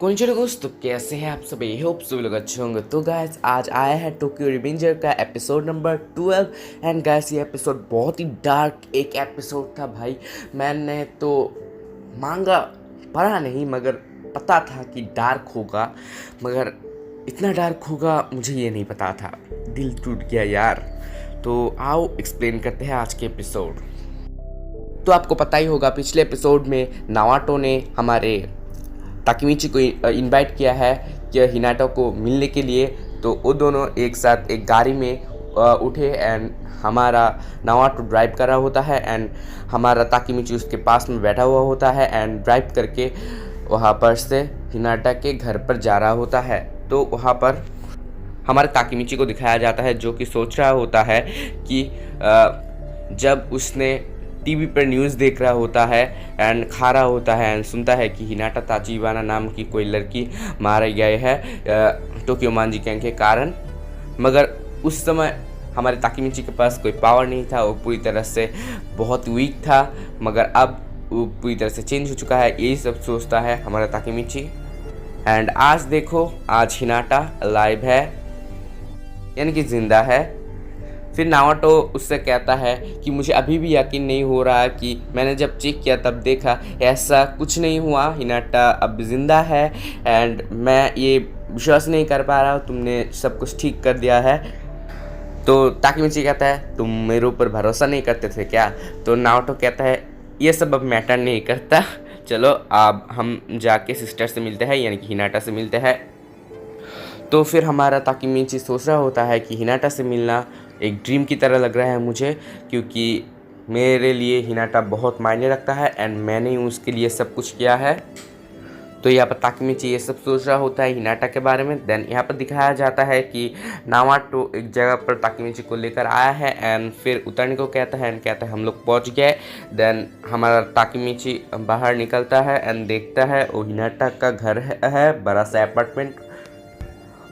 कौन दोस्तों, कैसे हैं आप सभी? होप सभी लोग अच्छे होंगे। तो गाइस, आज आया है टोक्यो रिवेंजर का एपिसोड नंबर 12। एंड गाइस, ये एपिसोड बहुत ही डार्क एक एपिसोड था भाई। मैंने तो मांगा पढ़ा नहीं, मगर पता था कि डार्क होगा, मगर इतना डार्क होगा मुझे ये नहीं पता था। दिल टूट गया यार। तो आओ एक्सप्लेन करते हैं आज के एपिसोड। तो आपको पता ही होगा, पिछले एपिसोड में नावाटो ने हमारे ताकेमिची को इनवाइट किया है कि हिनाटा को मिलने के लिए। तो वो दोनों एक साथ एक गाड़ी में उठे एंड हमारा नावाटो ड्राइव कर रहा होता है एंड हमारा ताकेमिची उसके पास में बैठा हुआ होता है एंड ड्राइव करके वहाँ पर से हिनाटा के घर पर जा रहा होता है। तो वहाँ पर हमारे ताकेमिची को दिखाया जाता है जो कि सोच रहा होता है कि जब उसने टीवी पर न्यूज़ देख रहा होता है एंड खा रहा होता है एंड सुनता है कि हिनाटा ताचिबाना नाम की कोई लड़की मारे गए है टोक्यो मांजी गैंग के कारण। मगर उस समय हमारे ताकेमिची के पास कोई पावर नहीं था, वो पूरी तरह से बहुत वीक था। मगर अब वो पूरी तरह से चेंज हो चुका है, यही सब सोचता है हमारा ताकेमिची। एंड आज देखो, आज हिनाटा लाइव है, यानी कि जिंदा है। फिर नावाटो उससे कहता है कि मुझे अभी भी यकीन नहीं हो रहा कि मैंने जब चेक किया तब देखा ऐसा कुछ नहीं हुआ, हिनाटा अब ज़िंदा है एंड मैं ये विश्वास नहीं कर पा रहा हूँ, तुमने सब कुछ ठीक कर दिया है। तो ताकेमिची कहता है तुम मेरे ऊपर भरोसा नहीं करते थे क्या? तो नावाटो कहता है ये सब अब मैटर नहीं करता, चलो अब हम जाके सिस्टर से मिलते हैं, यानी कि हिनाटा से मिलते हैं। तो फिर हमारा ताकेमिची सोच रहा होता है कि हिनाटा से मिलना एक ड्रीम की तरह लग रहा है मुझे, क्योंकि मेरे लिए हिनाटा बहुत मायने रखता है एंड मैंने ही उसके लिए सब कुछ किया है। तो यहाँ पर ताकेमिची ये सब सोच रहा होता है हिनाटा के बारे में। देन यहाँ पर दिखाया जाता है कि नावाटो एक जगह पर ताकेमिची को लेकर आया है एंड फिर उतरने को कहता है एंड कहता है हम लोग पहुँच गए। देन हमारा ताकेमिची बाहर निकलता है एंड देखता है वो हिनाटा का घर है, बड़ा सा अपार्टमेंट,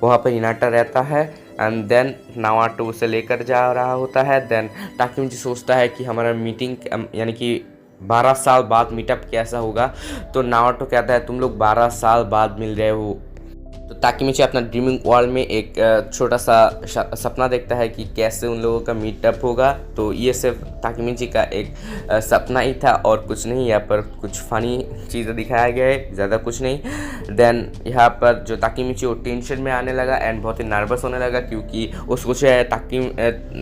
वहाँ पर हिनाटा रहता है। एंड देन नावाटो उसे लेकर जा रहा होता है। देन ताकेमिची सोचता है कि हमारा मीटिंग यानी कि 12 साल बाद मीटअप कैसा होगा। तो नावाटो कहता है तुम लोग 12 साल बाद मिल रहे हो। तो ताकेमिची अपना ड्रीमिंग वर्ल्ड में एक छोटा सा सपना देखता है कि कैसे उन लोगों का मीटअप होगा। तो ये सिर्फ ताकेमिची का एक सपना ही था और कुछ नहीं। यहाँ पर कुछ फ़नी चीज़ें दिखाया गया है, ज़्यादा कुछ नहीं। देन यहाँ पर जो ताकेमिची वो टेंशन में आने लगा एंड बहुत ही नर्वस होने लगा, क्योंकि वो सोच रहा है ताकि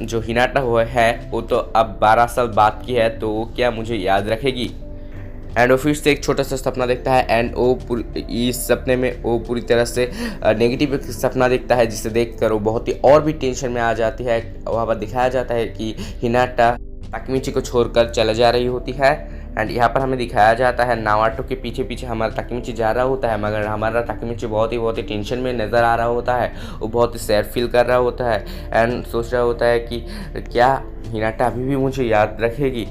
जो हिनाटा हुआ है वो तो अब 12 साल बाद की है, तो वो क्या मुझे याद रखेगी। एंड वो फिर से एक छोटा सा सपना देखता है एंड वो इस सपने में वो पूरी तरह से नेगेटिव सपना देखता है, जिसे देखकर वो बहुत ही और भी टेंशन में आ जाती है। वहाँ पर दिखाया जाता है कि हिनाटा ताकेमिची को छोड़कर चला जा रही होती है। एंड यहाँ पर हमें दिखाया जाता है नावाटो के पीछे पीछे हमारा ताकेमिची जा रहा होता है, मगर हमारा ताकेमिची बहुत ही टेंशन में नज़र आ रहा होता है। वो बहुत ही सैड फील कर रहा होता है एंड सोच रहा होता है कि क्या हिनाटा अभी भी मुझे याद रखेगी।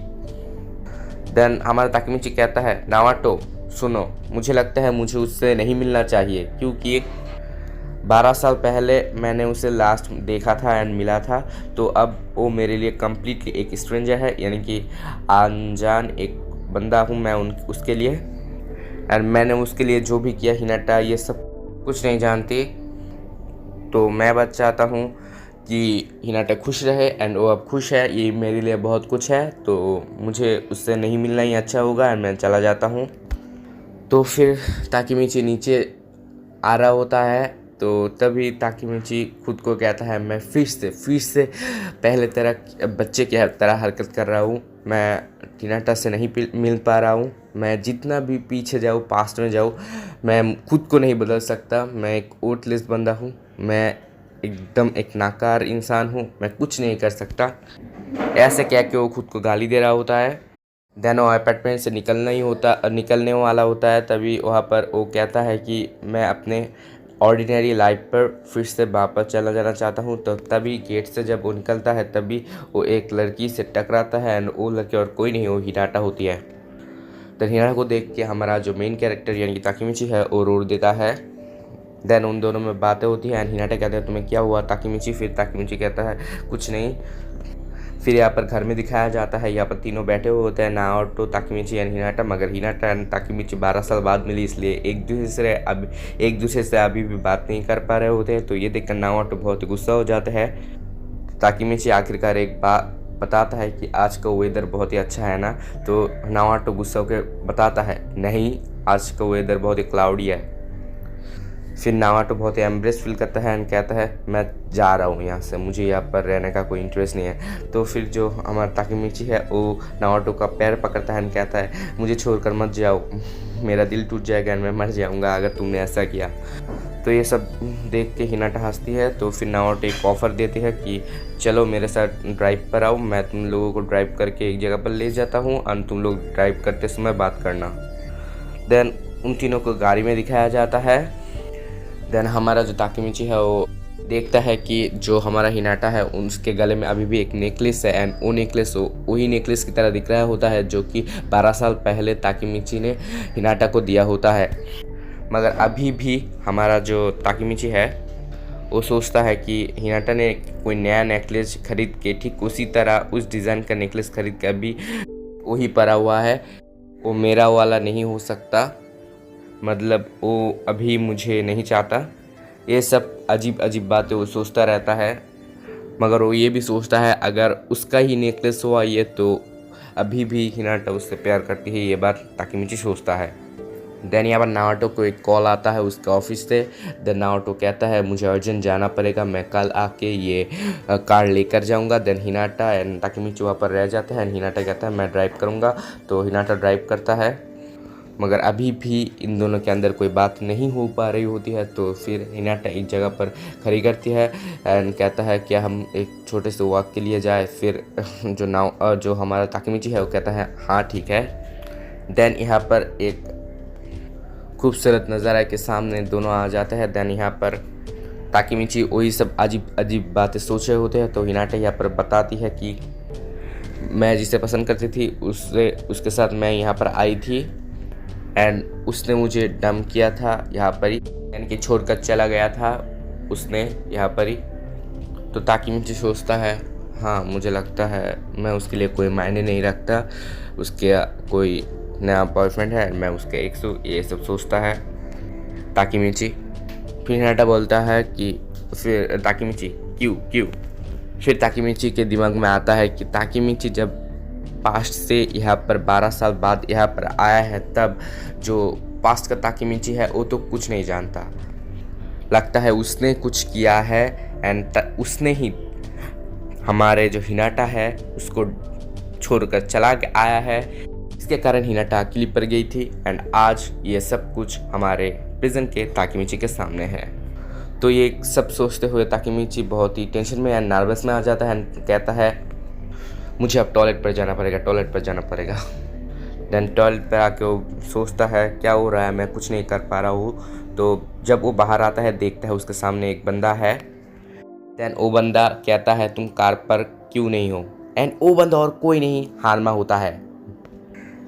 देन हमारा ताकेमिची कहता है नावाटो सुनो, मुझे लगता है मुझे उससे नहीं मिलना चाहिए, क्योंकि 12 साल पहले मैंने उसे लास्ट देखा था एंड मिला था। तो अब वो मेरे लिए कम्प्लीटली एक स्ट्रेंजर है, यानी कि अनजान एक बंदा हूँ मैं उसके लिए। एंड मैंने उसके लिए जो भी किया, हिनाटा ये सब कुछ नहीं जानती। तो मैं बस चाहता हूँ कि हिनाटा खुश रहे एंड वो अब खुश है, ये मेरे लिए बहुत कुछ है। तो मुझे उससे नहीं मिलना ही अच्छा होगा एंड मैं चला जाता हूँ। तो फिर ताकेमिची नीचे आ रहा होता है। तो तभी ताकेमिची खुद को कहता है मैं फिर से पहले तरह बच्चे की तरह हरकत कर रहा हूँ। मैं हिनाटा से नहीं मिल पा रहा हूँ। मैं जितना भी पीछे जाऊँ, पास्ट में जाऊँ, मैं खुद को नहीं बदल सकता। मैं एक वोटलेस बंदा हूँ, मैं एकदम एक नाकार इंसान हूँ, मैं कुछ नहीं कर सकता। ऐसे कह के वो खुद को गाली दे रहा होता है। देन वो अपार्टमेंट से निकलने वाला होता है। तभी वहाँ पर वो कहता है कि मैं अपने ऑर्डिनरी लाइफ पर फिर से वापस चला जाना चाहता हूँ। तो तभी गेट से जब वो निकलता है तभी वो एक लड़की से टकराता है एंड वो लड़की और कोई नहीं, वो हिनाटा होती है। तो हिनाटा को देख के हमारा जो मेन कैरेक्टर यानी कि ताकेमिची है वो रो देता है। देन उन दोनों में बातें होती हैं एंड हिनाटा कहता है तुम्हें क्या हुआ ताकेमिची? फिर ताकेमिची कहता है कुछ नहीं। फिर यहाँ पर घर में दिखाया जाता है, यहाँ पर तीनों बैठे हुए होते हैं, नाओटो, ताकेमिची एंड हिनाटा। मगर हिनाटा एंड ताकेमिची 12 साल बाद मिली, इसलिए एक दूसरे से अभी भी बात नहीं कर पा रहे होते हैं। तो ये देखकर नाओटो बहुत गुस्सा हो जाता है। ताकेमिची आखिरकार एक बात बताता है कि आज का वेदर बहुत ही अच्छा है ना। तो नाओटो गुस्सा होकर बताता है, नहीं, आज का वेदर बहुत ही क्लाउडी है। फिर नाओटो बहुत ही एम्ब्रेस फील करता है एंड कहता है, मैं जा रहा हूँ यहाँ से, मुझे यहाँ पर रहने का कोई इंटरेस्ट नहीं है। तो फिर जो हमारा ताकेमिची है वो नाओटो का पैर पकड़ता है एंड कहता है, मुझे छोड़कर मत जाओ, मेरा दिल टूट जाएगा एंड मैं मर जाऊँगा अगर तुमने ऐसा किया। तो ये सब देख के हिनाटा हंसती है। तो फिर नाओटो एक ऑफ़र देती है कि चलो मेरे साथ ड्राइव पर आओ, मैं तुम लोगों को ड्राइव करके एक जगह पर ले जाता हूँ और तुम लोग ड्राइव करते समय बात करना। देन उन तीनों को गाड़ी में दिखाया जाता है। देन हमारा जो ताकेमिची है वो देखता है कि जो हमारा हिनाटा है उसके गले में अभी भी एक नेकलेस है एंड वो नेकलेस वही नेकलेस की तरह दिख रहा होता है जो कि 12 साल पहले ताकेमिची ने हिनाटा को दिया होता है। मगर अभी भी हमारा जो ताकेमिची है वो सोचता है कि हिनाटा ने कोई नया नेकलेस खरीद के ठीक उसी तरह उस डिज़ाइन का नेकलेस खरीद के अभी वही पड़ा हुआ है, वो मेरा वाला नहीं हो सकता, मतलब वो अभी मुझे नहीं चाहता। ये सब अजीब अजीब बातें वो सोचता रहता है। मगर वो ये भी सोचता है अगर उसका ही नेकलेस हुआ ये तो अभी भी हिनाटा उससे प्यार करती है, ये बात ताकेमिची सोचता है। देन यहाँ पर नाओटो को एक कॉल आता है उसके ऑफिस से। देन नाओटो कहता है मुझे अर्जेंट जाना पड़ेगा, मैं कल आके ये कार लेकर जाऊँगा। देन हिनाटा एंड ताकेमिची वहाँ पर रह जाता है एंड हिनाटा कहता है मैं ड्राइव करूँगा। तो हिनाटा ड्राइव करता है, मगर अभी भी इन दोनों के अंदर कोई बात नहीं हो पा रही होती है। तो फिर हिनाटा एक जगह पर खड़ी करती है एंड कहता है क्या हम एक छोटे से वॉक के लिए जाए। फिर जो हमारा ताकेमिची है वो कहता है हाँ ठीक है। देन यहाँ पर एक खूबसूरत नज़ारा के सामने दोनों आ जाते हैं। देन यहाँ पर ताकेमिची वही सब अजीब अजीब बातें सोच रहे होते हैं। तो हिनाटा यहाँ पर बताती है कि मैं जिसे पसंद करती थी उसके साथ मैं यहाँ पर आई थी एंड उसने मुझे डम किया था यहाँ पर ही, यानी कि छोड़कर चला गया था उसने यहाँ पर ही। तो ताकेमिची सोचता है हाँ मुझे लगता है मैं उसके लिए कोई मायने नहीं रखता, उसके कोई नया बॉयफ्रेंड है, मैं उसके एक्स हूँ, ये सब सोचता है ताकेमिची। फिर हिनाटा बोलता है कि फिर ताकेमिची क्यों फिर ताकेमिची के दिमाग में आता है कि ताकेमिची जब पास्ट से यहाँ पर 12 साल बाद यहाँ पर आया है तब जो पास्ट का ताकेमिची है वो तो कुछ नहीं जानता, लगता है उसने कुछ किया है एंड उसने ही हमारे जो हिनाटा है उसको छोड़कर चला के आया है। इसके कारण हिनाटा अकेली पड़ गई थी एंड आज ये सब कुछ हमारे प्रिजन के ताकेमिची के सामने है। तो ये सब सोचते हुए ताकेमिची बहुत ही टेंशन में एंड नर्वस में आ जाता है एंड कहता है मुझे अब टॉयलेट पर जाना पड़ेगा। देन टॉयलेट पर आके वो सोचता है क्या हो रहा है, मैं कुछ नहीं कर पा रहा हूँ। तो जब वो बाहर आता है देखता है उसके सामने एक बंदा है। देन वो बंदा कहता है तुम कार पर क्यों नहीं हो, एंड वो बंदा और कोई नहीं हानमा होता है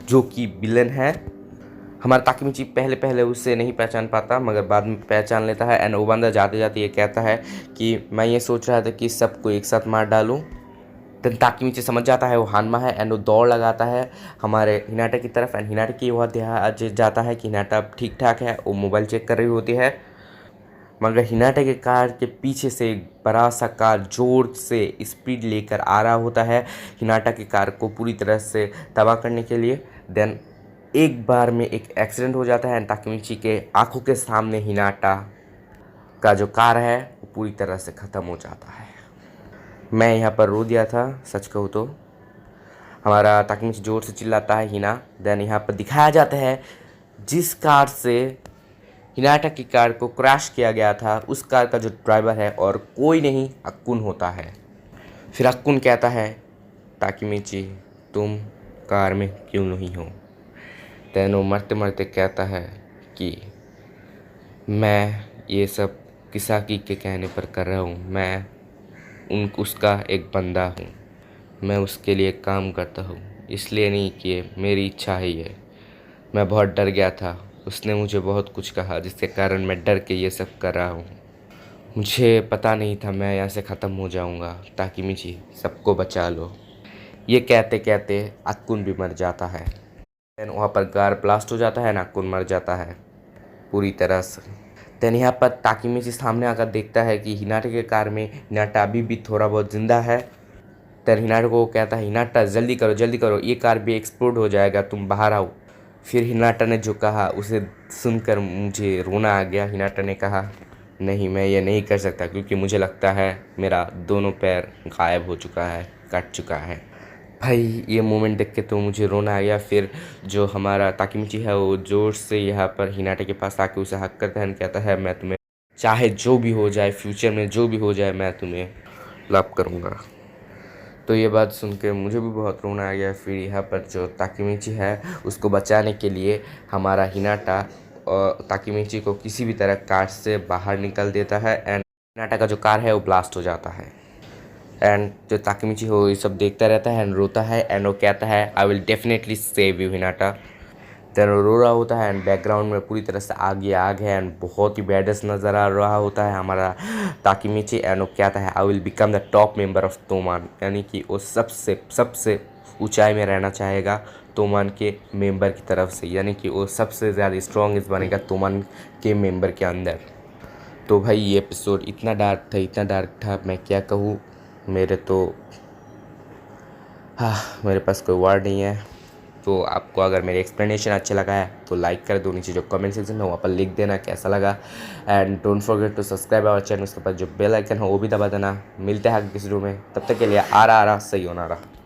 जो कि विलन है। हमारा ताकेमिची पहले उससे नहीं पहचान पाता मगर बाद में पहचान लेता है एंड वो बंदा जाते जाते ये कहता है कि मैं ये सोच रहा था कि सबको एक साथ मार डालूं। देन ताकेमिची समझ जाता है वो हानमा है एंड वो दौड़ लगाता है हमारे हिनाटा की तरफ एंड हिनाटा की वह ध्यान जाता है कि हिनाटा अब ठीक ठाक है। वो मोबाइल चेक कर रही होती है मगर हिनाटा के कार के पीछे से एक बड़ा सा कार जोर से स्पीड लेकर आ रहा होता है हिनाटा की कार को पूरी तरह से तबाह करने के लिए। देन एक बार में एक एक्सीडेंट हो जाता है एंड ताकेमिची के आंखों के सामने हिनाटा का जो कार है वो पूरी तरह से ख़त्म हो जाता है। मैं यहाँ पर रो दिया था सच कहूँ तो। हमारा ताकेमिची जोर से चिल्लाता है हिना। देन यहाँ पर दिखाया जाता है जिस कार से हिनाटा की कार को क्रैश किया गया था उस कार का जो ड्राइवर है और कोई नहीं अक्कुन होता है। फिर अक्कुन कहता है ताकेमिची तुम कार में क्यों नहीं हो। देन वो मरते मरते कहता है कि मैं ये सब किसाकी के कहने पर कर रहा हूँ, मैं उसका एक बंदा हूँ, मैं उसके लिए काम करता हूँ, इसलिए नहीं कि मेरी इच्छा ही है। मैं बहुत डर गया था, उसने मुझे बहुत कुछ कहा जिसके कारण मैं डर के ये सब कर रहा हूँ। मुझे पता नहीं था मैं यहाँ से ख़त्म हो जाऊँगा। ताकेमिची सबको बचा लो। ये कहते कहते अक्कुन भी मर जाता है। देन वहाँ पर कार ब्लास्ट हो जाता है, अक्कुन मर जाता है पूरी तरह से। देन यहाँ पर ताकीमिची सामने आकर देखता है कि हिनाटा के कार में हिनाटा अभी भी थोड़ा बहुत जिंदा है। देन हिनाटा को कहता है, हिनाटा जल्दी करो, ये कार भी एक्सप्लोड हो जाएगा, तुम बाहर आओ। फिर हिनाटा ने जो कहा उसे सुनकर मुझे रोना आ गया। हिनाटा ने कहा, नहीं, मैं ये नहीं कर सकता, क्योंकि मुझे लगता है मेरा दोनों पैर गायब हो चुका है, कट चुका है। भाई ये मोमेंट देख के तो मुझे रोना आ गया। फिर जो हमारा ताकीमिची है वो ज़ोर से यहाँ पर हिनाटा के पास आके उसे हक करता है, कहता है मैं तुम्हें चाहे जो भी हो जाए, फ्यूचर में जो भी हो जाए, मैं तुम्हें लव करूँगा। तो ये बात सुन के मुझे भी बहुत रोना आ गया। फिर यहाँ पर जो ताकीमिची है उसको बचाने के लिए हमारा हिनाटा और ताकीमिची को किसी भी तरह कार से बाहर निकल देता है एंड हिनाटा का जो कार है वो ब्लास्ट हो जाता है। एंड जो ताकीमिची हो ये सब देखता रहता है एंड रोता है एंड वो कहता है, I will definitely save you Hinata. Then वो रो रहा होता है एंड बैकग्राउंड में पूरी तरह से आग है एंड बहुत ही बैडस नज़र आ रहा होता है हमारा ताकीमिची। एंड वो कहता है, I will become the top member of Toman, यानी कि वो सबसे ऊंचाई में रहना चाहेगा तोमान के मेंबर की तरफ से, यानी कि वो सबसे ज़्यादा स्ट्रॉन्गेस्ट बनेगा तोमान के मेंबर के अंदर। तो भाई ये एपिसोड इतना डार्क था, मैं क्या कहूँ। मेरे पास कोई वर्ड नहीं है। तो आपको अगर मेरी एक्सप्लेनेशन अच्छा लगा है तो लाइक कर दो, नीचे जो कमेंट सेक्शन है वहाँ पर लिख देना कैसा लगा। And don't forget to subscribe our channel, उसके पास जो बेल आइकन है वो भी दबा देना। मिलते हैं किसी वीडियो में, तब तक के लिए आ रहा सही होना रहा।